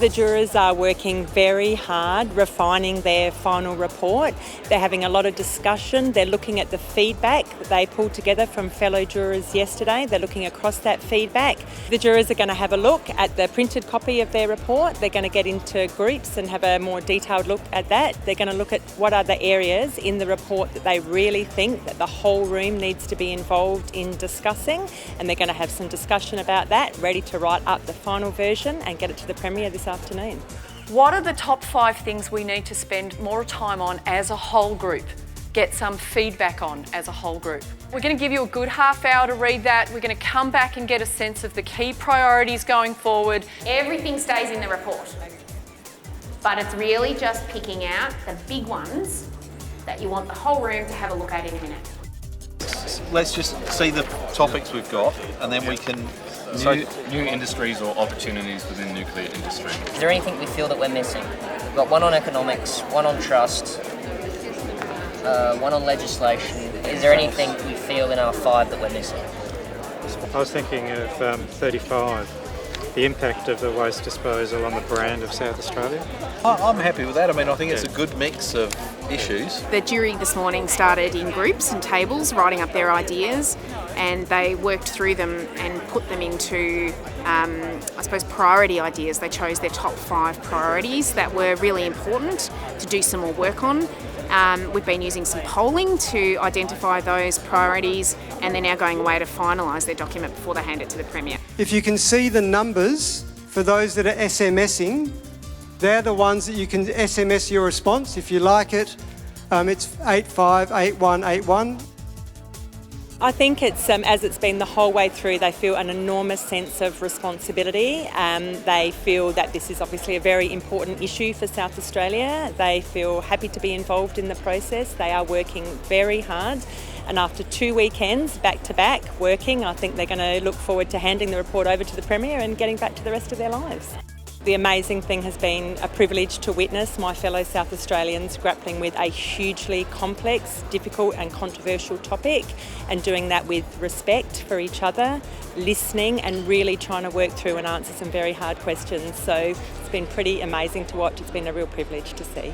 The jurors are working very hard, refining their final report. They're having a lot of discussion. They're looking at the feedback that they pulled together from fellow jurors yesterday. They're looking across that feedback. The jurors are going to have a look at the printed copy of their report. They're going to get into groups and have a more detailed look at that. They're going to look at what are the areas in the report that they really think that the whole room needs to be involved in discussing, and they're going to have some discussion about that, ready to write up the final version and get it to the Premier this afternoon. What are the top 5 things we need to spend more time on as a whole group? Get some feedback on as a whole group. We're going to give you a good half hour to read that. We're going to come back and get a sense of the key priorities going forward. Everything stays in the report, but it's really just picking out the big ones that you want the whole room to have a look at in a minute. Let's just see the topics we've got, and then we can... New industries or opportunities within nuclear industry. Is there anything we feel that we're missing? We've got one on economics, one on trust, one on legislation. Is there anything we feel in our 5 that we're missing? I was thinking of 35, the impact of the waste disposal on the brand of South Australia. I'm happy with that. I mean, I think it's a good mix of issues. The jury this morning started in groups and tables, writing up their ideas, and they worked through them and put them into, priority ideas. They chose their top 5 priorities that were really important to do some more work on. We've been using some polling to identify those priorities, and they're now going away to finalise their document before they hand it to the Premier. If you can see the numbers for those that are SMSing, they're the ones that you can SMS your response. If you like it, it's 858181. I think it's, as it's been the whole way through, they feel an enormous sense of responsibility. They feel that this is obviously a very important issue for South Australia. They feel happy to be involved in the process. They are working very hard. And after 2 weekends back-to-back working, I think they're going to look forward to handing the report over to the Premier and getting back to the rest of their lives. The amazing thing has been a privilege to witness my fellow South Australians grappling with a hugely complex, difficult and controversial topic, and doing that with respect for each other, listening and really trying to work through and answer some very hard questions. So it's been pretty amazing to watch. It's been a real privilege to see.